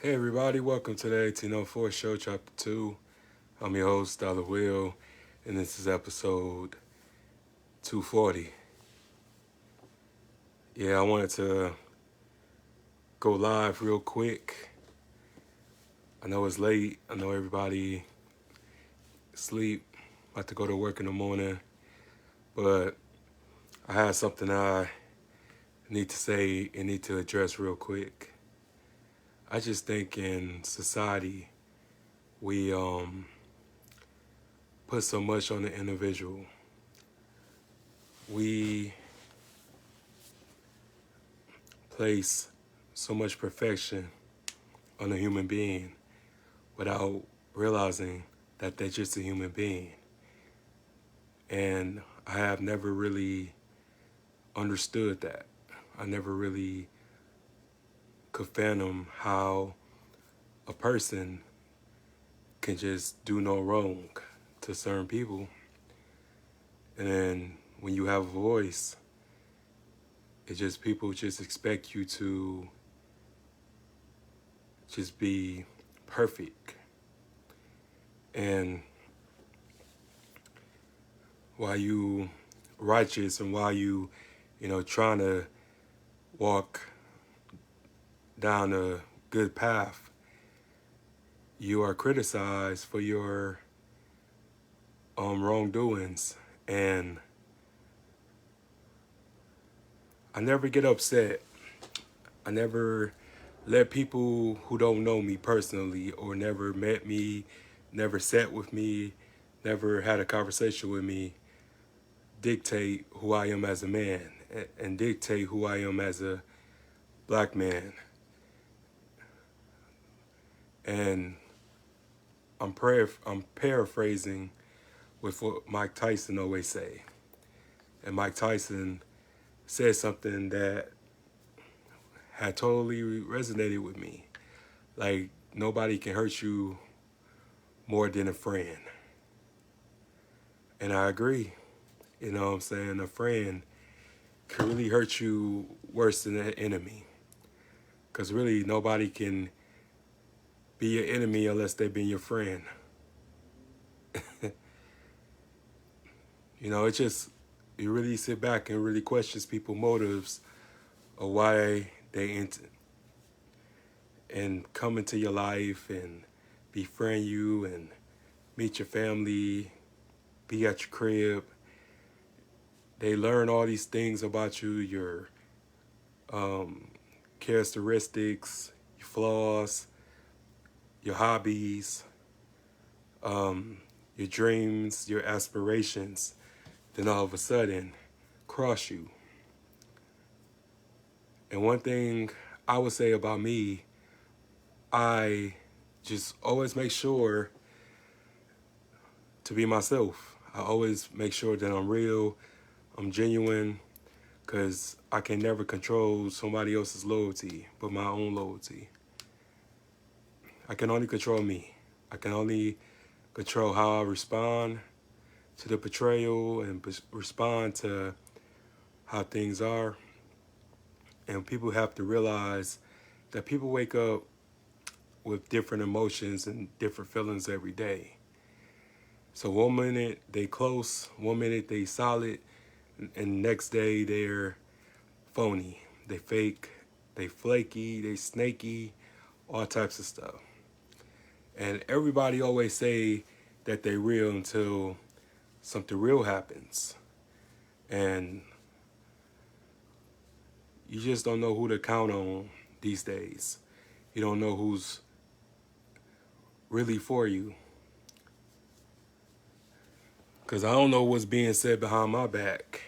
Hey everybody, welcome to the 1804 Show, Chapter 2. I'm your host, Dollar Will, and this is episode 240. Yeah, I wanted to go live real quick. I know it's late. I know everybody sleep, about to go to work in the morning, but I have something I need to say and need to address real quick. I just think in society, we put so much on the individual. We place so much perfection on a human being without realizing that they're just a human being. And I have never really understood that. I never really could fathom how a person can just do no wrong to certain people. And then when you have a voice, people just expect you to just be perfect. And while you righteous and while you trying to walk down a good path, you are criticized for your wrongdoings. And I never get upset. I never let people who don't know me personally or never met me, never sat with me, never had a conversation with me, dictate who I am as a man and dictate who I am as a black man. And I'm paraphrasing with what Mike Tyson always say. And Mike Tyson said something that had totally resonated with me. Like, nobody can hurt you more than a friend. And I agree. You know what I'm saying? A friend can really hurt you worse than an enemy. Because really, nobody can be your enemy unless they've been your friend. You really sit back and really questions people's motives of why they enter and come into your life and befriend you and meet your family, be at your crib. They learn all these things about you, your characteristics, your flaws, your hobbies, your dreams, your aspirations. Then all of a sudden, cross you. And one thing I would say about me, I just always make sure to be myself. I always make sure that I'm real, I'm genuine, because I can never control somebody else's loyalty but my own loyalty. I can only control me. I can only control how I respond to the betrayal and respond to how things are. And people have to realize that people wake up with different emotions and different feelings every day. So one minute they close, one minute they solid, and next day they're phony. They fake, they flaky, they snaky, all types of stuff. And everybody always say that they real until something real happens. And you just don't know who to count on these days. You don't know who's really for you. Because I don't know what's being said behind my back.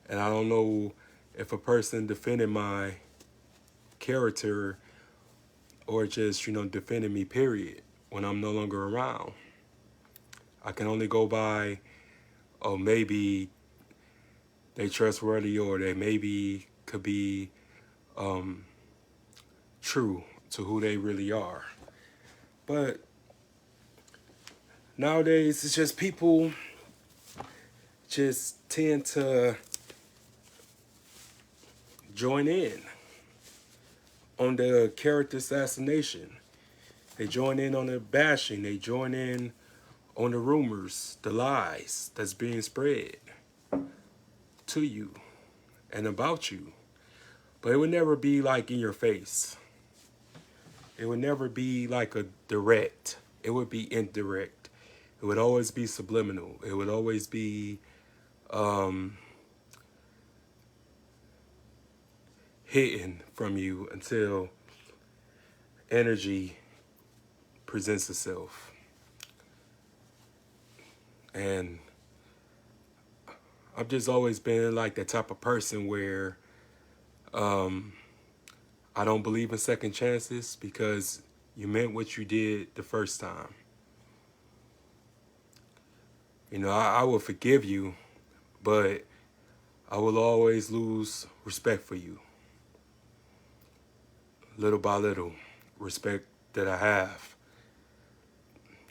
And I don't know if a person defending my character or just, defending me, period, when I'm no longer around. I can only go by, oh, maybe they trustworthy or they maybe could be true to who they really are. But nowadays, it's just people just tend to join in on the character assassination. They join in on the bashing. They join in on the rumors, the lies that's being spread to you and about you. But it would never be like in your face. It would never be like a direct. It would be indirect. It would always be subliminal. It would always be hidden from you until energy presents itself. And I've just always been like that type of person where I don't believe in second chances because you meant what you did the first time. You know, I will forgive you, but I will always lose respect for you. Little by little, respect that I have.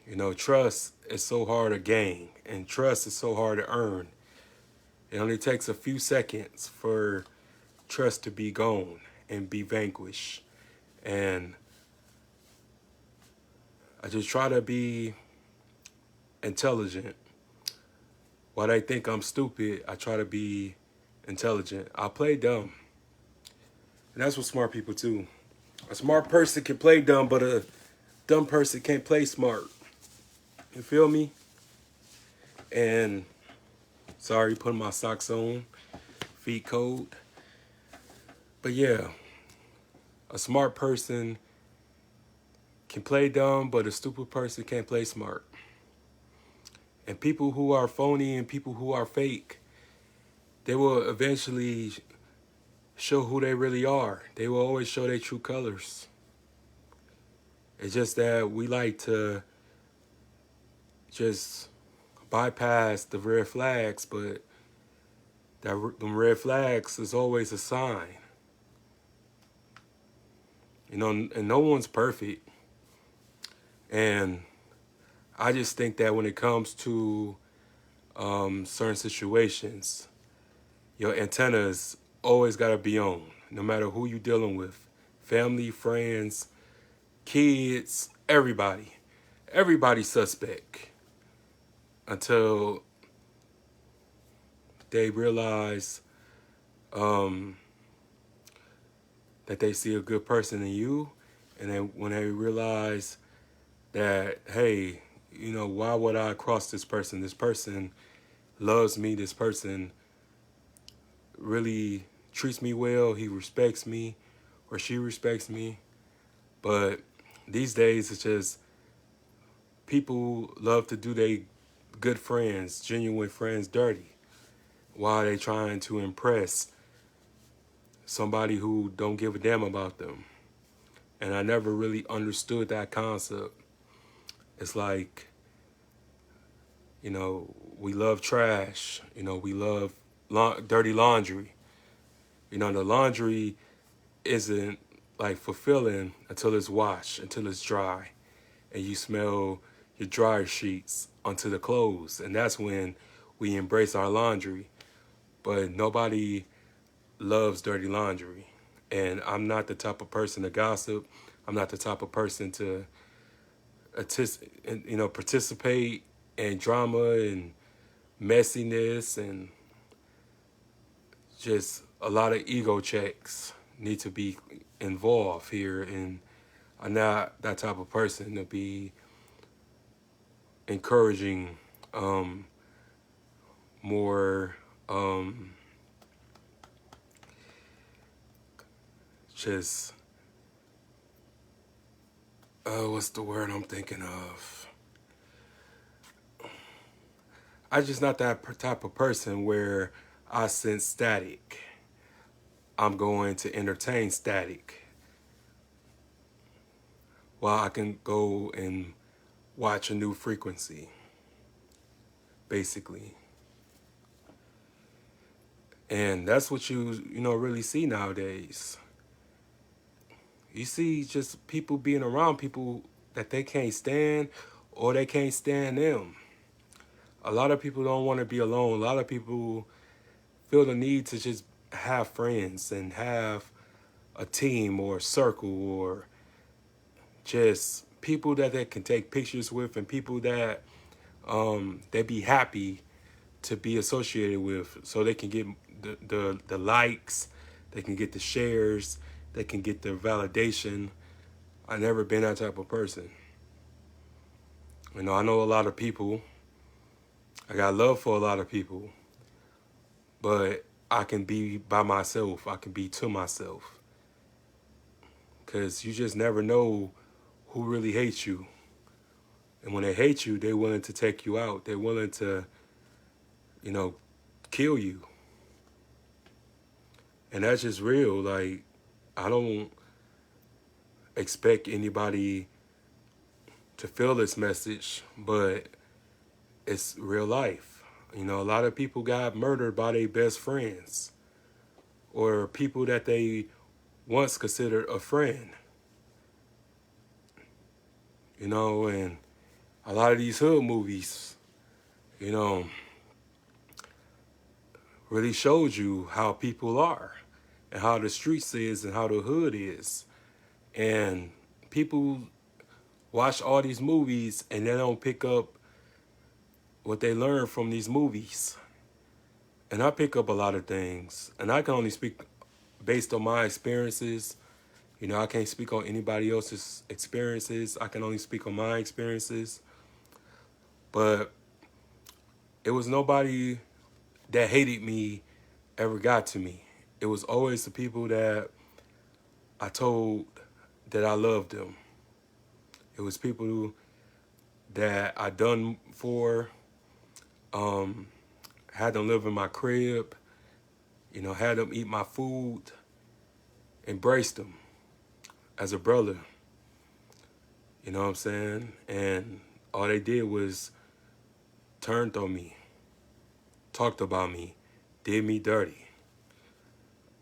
You know, trust is so hard to gain, and trust is so hard to earn. It only takes a few seconds for trust to be gone and be vanquished. And I just try to be intelligent. While they think I'm stupid, I try to be intelligent. I play dumb. And that's what smart people do. A smart person can play dumb, but a dumb person can't play smart. You feel me? And sorry, putting my socks on, feet cold. But yeah, a smart person can play dumb, but a stupid person can't play smart. And people who are phony and people who are fake, they will eventually show who they really are. They will always show their true colors. It's just that we like to just bypass the red flags, but them red flags is always a sign. You know, and no one's perfect. And I just think that when it comes to certain situations, your antennas always got to be on, no matter who you're dealing with. Family, friends, kids, everybody. Everybody's suspect until they realize that they see a good person in you. And then when they realize that, hey, you know, why would I cross this person? This person loves me. This person really treats me well. He respects me or she respects me. But these days, it's just people love to do their good friends, genuine friends, dirty while they trying to impress somebody who don't give a damn about them. And I never really understood that concept. It's like, you know, we love trash. You know, we love dirty laundry. You know, the laundry isn't like fulfilling until it's washed, until it's dry. And you smell your dryer sheets onto the clothes. And that's when we embrace our laundry. But nobody loves dirty laundry. And I'm not the type of person to gossip. I'm not the type of person to participate in drama and messiness, and just a lot of ego checks need to be involved here. And I'm not that type of person to be encouraging more just what's the word I'm thinking of? I'm just not that type of person where I sense static. I'm going to entertain static. While I can go and watch a new frequency, basically. And that's what you really see nowadays. You see just people being around people that they can't stand or they can't stand them. A lot of people don't want to be alone. A lot of people feel the need to just have friends and have a team or a circle or just people that they can take pictures with, and people that they be happy to be associated with, so they can get the likes, they can get the shares, they can get the validation. I never been that type of person. I know a lot of people. I got love for a lot of people, but I can be by myself. I can be to myself. Because you just never know who really hates you. And when they hate you, they're willing to take you out. They're willing to, kill you. And that's just real. Like, I don't expect anybody to feel this message, but it's real life. A lot of people got murdered by their best friends or people that they once considered a friend. And a lot of these hood movies, really showed you how people are and how the streets is and how the hood is. And people watch all these movies and they don't pick up what they learn from these movies. And I pick up a lot of things. And I can only speak based on my experiences. I can't speak on anybody else's experiences. I can only speak on my experiences. But it was nobody that hated me ever got to me. It was always the people that I told that I loved them. It was people that I done for, had them live in my crib, had them eat my food, embraced them as a brother. You know what I'm saying? And all they did was turned on me, talked about me, did me dirty,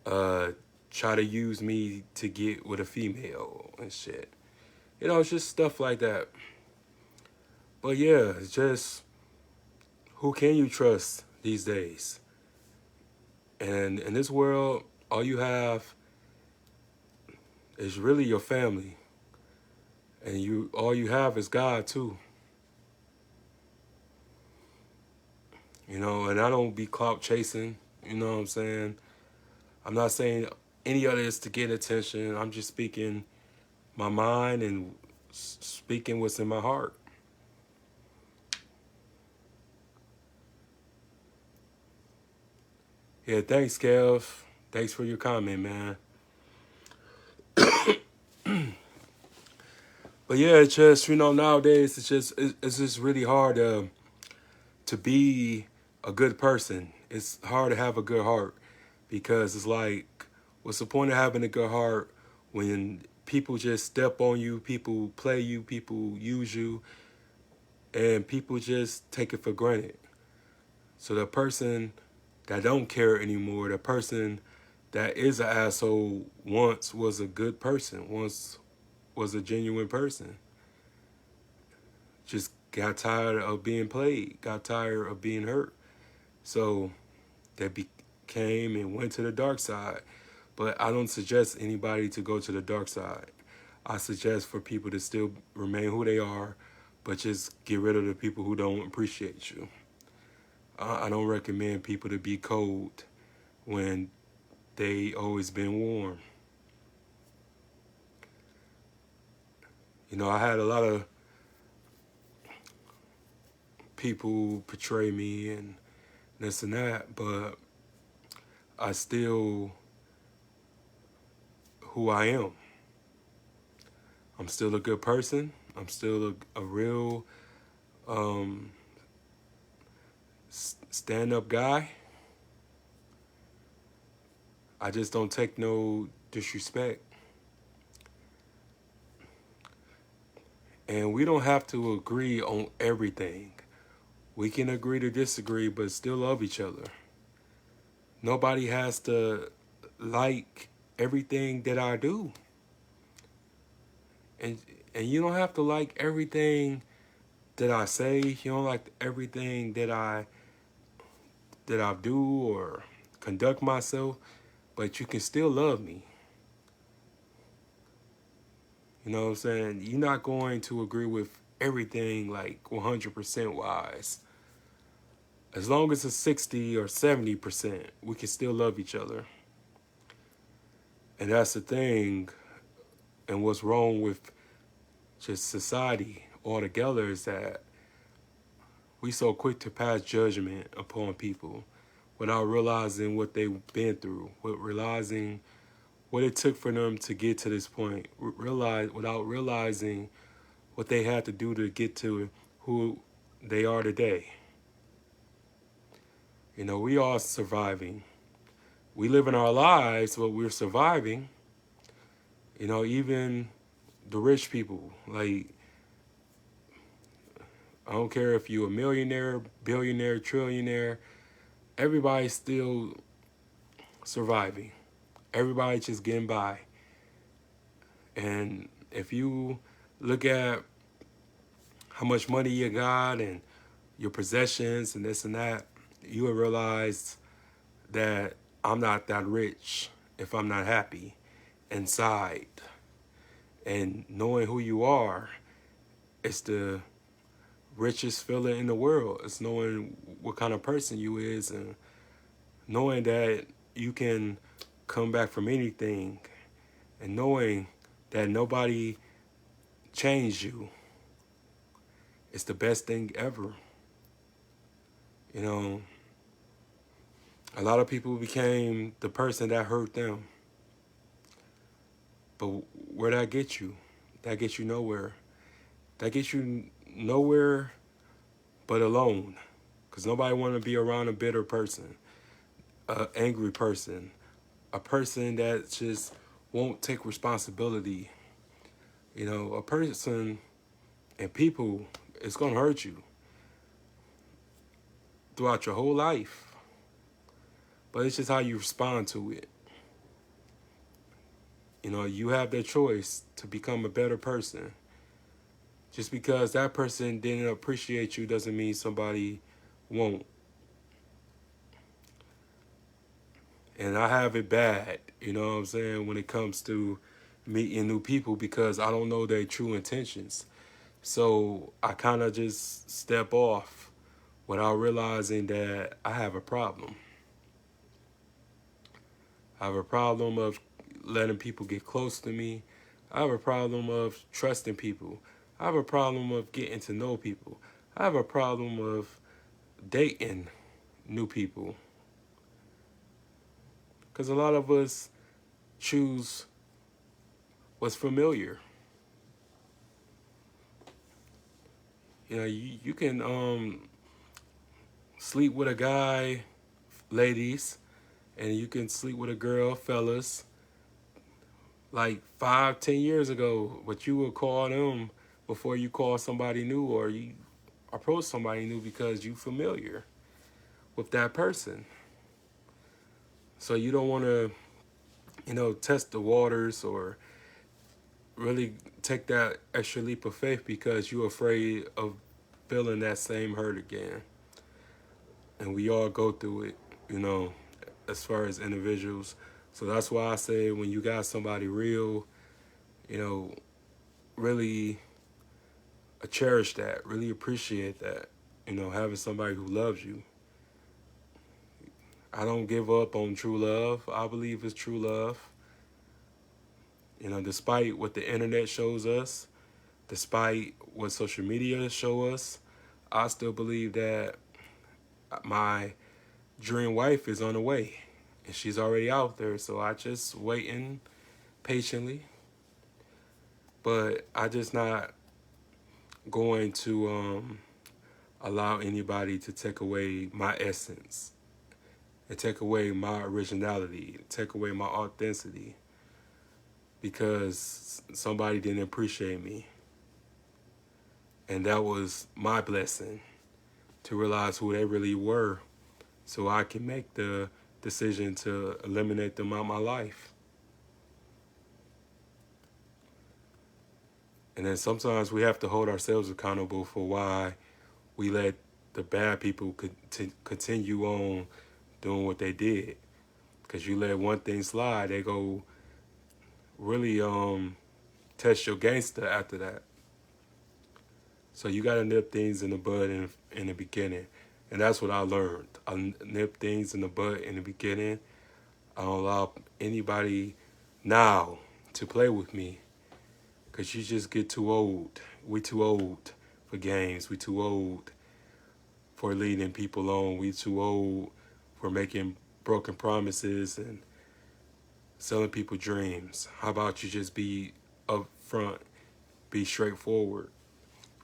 try to use me to get with a female and shit. It's just stuff like that. But yeah, it's just, who can you trust these days? And in this world, all you have is really your family. And all you have is God too. And I don't be clout chasing, you know what I'm saying? I'm not saying any of this to get attention. I'm just speaking my mind and speaking what's in my heart. Yeah, thanks, Kev. Thanks for your comment, man. But yeah, it's just, nowadays it's just really hard to be a good person. It's hard to have a good heart because it's like, what's the point of having a good heart when people just step on you, people play you, people use you, and people just take it for granted. So the person that don't care anymore, the person that is an asshole once was a good person, once was a genuine person. Just got tired of being played, got tired of being hurt. So they came and went to the dark side. But I don't suggest anybody to go to the dark side. I suggest for people to still remain who they are, but just get rid of the people who don't appreciate you. I don't recommend people to be cold when they always been warm. I had a lot of people betray me and this and that, but I still who I am. I'm still a good person. I'm still a real stand-up guy. I just don't take no disrespect. And we don't have to agree on everything. We can agree to disagree, but still love each other. Nobody has to like everything that I do. And you don't have to like everything that I say. You don't like everything that I do or conduct myself, but you can still love me. You know what I'm saying? You're not going to agree with everything like 100% wise. As long as it's 60 or 70%, we can still love each other. And that's the thing. And what's wrong with just society altogether is that we so quick to pass judgment upon people without realizing what they've been through, without realizing what it took for them to get to this point, without realizing what they had to do to get to who they are today. You know, we are surviving. We live in our lives, but we're surviving. You know, even the rich people, like, I don't care if you're a millionaire, billionaire, trillionaire, everybody's still surviving. Everybody's just getting by. And if you look at how much money you got and your possessions and this and that, you will realize that I'm not that rich if I'm not happy inside. And knowing who you are is the richest feeling in the world. It's knowing what kind of person you is and knowing that you can come back from anything and knowing that nobody changed you. It's the best thing ever. You know, a lot of people became the person that hurt them. But where that get you? That gets you nowhere. That gets you nowhere but alone. Because nobody want to be around a bitter person, an angry person, a person that just won't take responsibility. You know, a person and people, it's going to hurt you throughout your whole life. But it's just how you respond to it. You know, you have the choice to become a better person. Just because that person didn't appreciate you doesn't mean somebody won't. And I have it bad, you know what I'm saying, when it comes to meeting new people because I don't know their true intentions. So I kind of just step off without realizing that I have a problem. I have a problem of letting people get close to me. I have a problem of trusting people. I have a problem of getting to know people. I have a problem of dating new people. Because a lot of us choose what's familiar. You know, you can sleep with a guy, ladies, and you can sleep with a girl, fellas, like 5, 10 years ago, but you will call them before you call somebody new or you approach somebody new because you familiar with that person. So you don't want to, you know, test the waters or really take that extra leap of faith because you're afraid of feeling that same hurt again. And we all go through it, you know, as far as individuals. So that's why I say when you got somebody real, you know, really cherish that, really appreciate that, you know, having somebody who loves you. I don't give up on true love. I believe it's true love. You know, despite what the internet shows us, despite what social media show us, I still believe that my dream wife is on the way and she's already out there. So I just waiting patiently, but I just not going to allow anybody to take away my essence and take away my originality, take away my authenticity because somebody didn't appreciate me. And that was my blessing to realize who they really were so I can make the decision to eliminate them out of my life. And then sometimes we have to hold ourselves accountable for why we let the bad people continue on doing what they did. Because you let one thing slide, they go really test your gangster after that. So you got to nip things in the bud in the beginning. And that's what I learned. I nip things in the bud in the beginning. I don't allow anybody now to play with me because you just get too old. We too old for games. We too old for leading people on. We too old for making broken promises and selling people dreams. How about you just be upfront, be straightforward,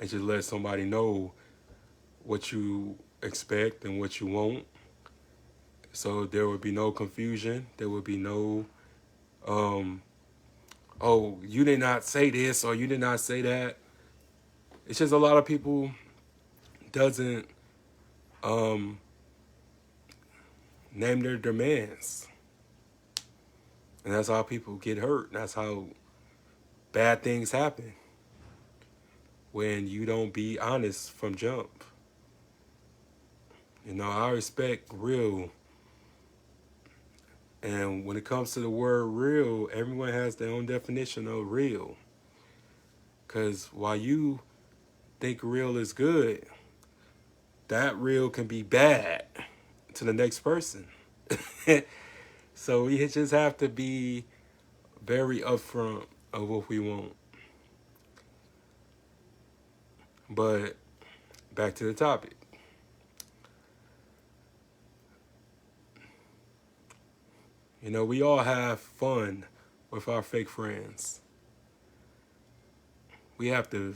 and just let somebody know what you expect and what you want. So there would be no confusion. There would be no, oh, you did not say this or you did not say that. It's just a lot of people doesn't name their demands. And that's how people get hurt. That's how bad things happen when you don't be honest from jump. You know, I respect real. And when it comes to the word real, everyone has their own definition of real. Because while you think real is good, that real can be bad to the next person. So we just have to be very upfront of what we want. But back to the topic. You know, we all have fun with our fake friends. We have the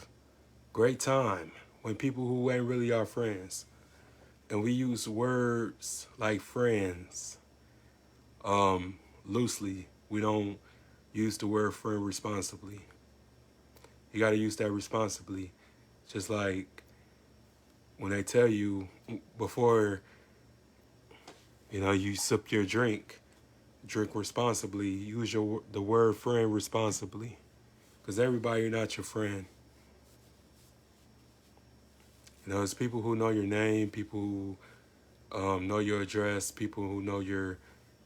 great time when people who ain't really our friends. And we use words like friends loosely. We don't use the word friend responsibly. You got to use that responsibly. Just like when they tell you before, you know, you sip your drink responsibly. Use the word friend responsibly. Because everybody not your friend. You know, it's people who know your name, people who know your address, people who know your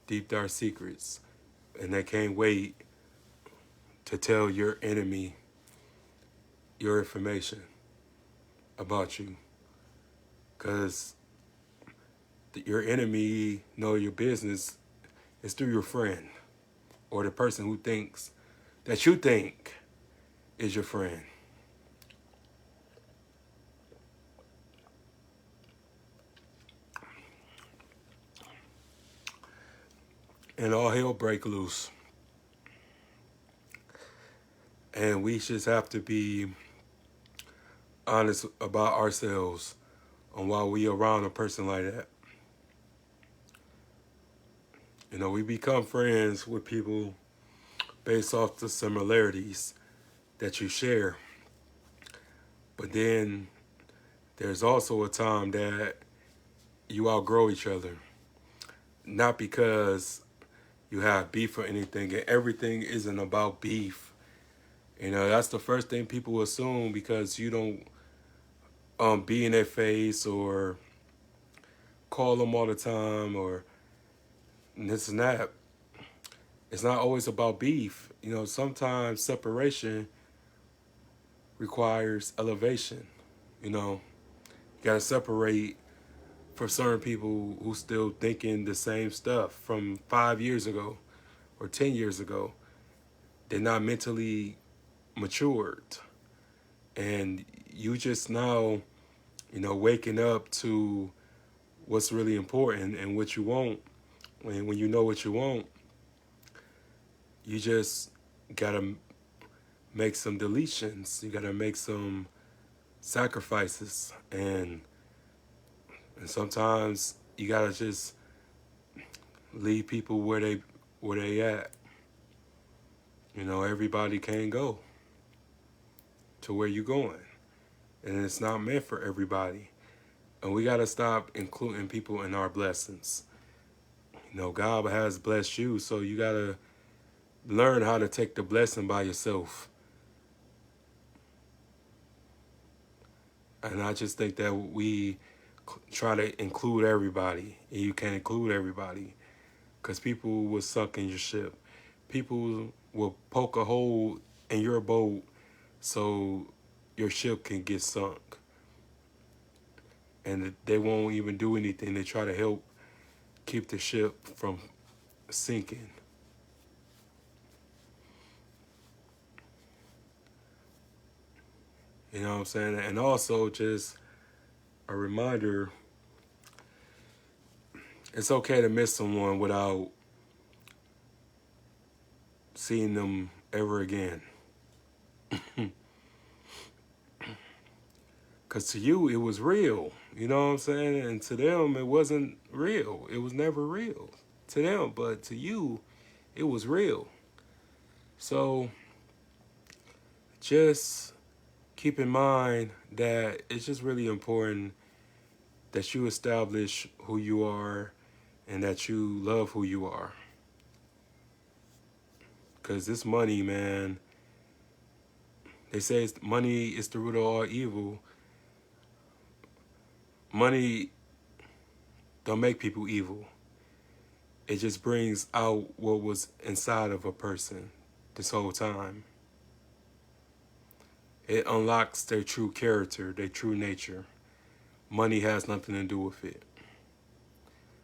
deep, dark secrets. And they can't wait to tell your enemy your information about you. Because your enemy know your business is through your friend or the person who thinks that you think is your friend. And all hell break loose. And we just have to be honest about ourselves on why we around a person like that. You know, we become friends with people based off the similarities that you share. But then there's also a time that you outgrow each other. Not because you have beef or anything, and everything isn't about beef. You know, that's the first thing people assume because you don't be in their face or call them all the time or this and that. It's not always about beef. You know, sometimes separation requires elevation. You know, you gotta separate for certain people who still thinking the same stuff from 5 years ago or 10 years ago. They're not mentally matured. And you just now, you know, waking up to what's really important and what you want. When you know what you want, you just gotta make some deletions. You gotta make some sacrifices, and sometimes you gotta just leave people where they at. You know, everybody can't go to where you're going, and it's not meant for everybody. And we gotta stop including people in our blessings. You know, God has blessed you, so you gotta learn how to take the blessing by yourself. And I just think that we try to include everybody, and you can't include everybody because people will suck in your ship. People will poke a hole in your boat so your ship can get sunk. And they won't even do anything to try to help keep the ship from sinking. You know what I'm saying? And also just a reminder, it's okay to miss someone without seeing them ever again. Because to you, it was real. You know what I'm saying? And to them, it wasn't real. It was never real to them. But to you, it was real. So just keep in mind that it's just really important that you establish who you are and that you love who you are. Because this money, man, they say money is the root of all evil. Money don't make people evil. It just brings out what was inside of a person this whole time. It unlocks their true character, their true nature. Money has nothing to do with it.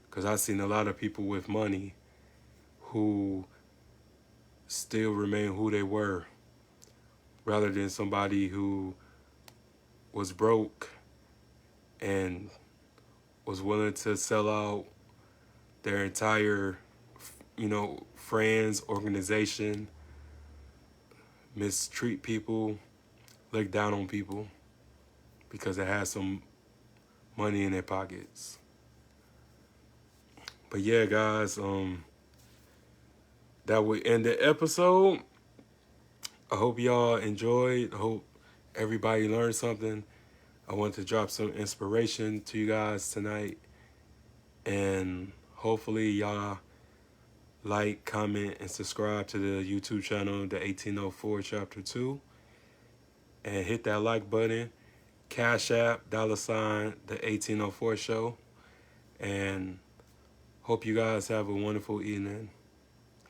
Because I've seen a lot of people with money who still remain who they were, rather than somebody who was broke and was willing to sell out their entire, friends, organization, mistreat people, look down on people because they had some money in their pockets. But yeah, guys, that would end the episode. I hope y'all enjoyed. I hope everybody learned something. I want to drop some inspiration to you guys tonight. And hopefully y'all like, comment, and subscribe to the YouTube channel, the 1804 Chapter 2. And hit that like button. Cashapp, $, the 1804 show. And hope you guys have a wonderful evening.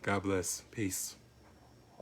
God bless. Peace.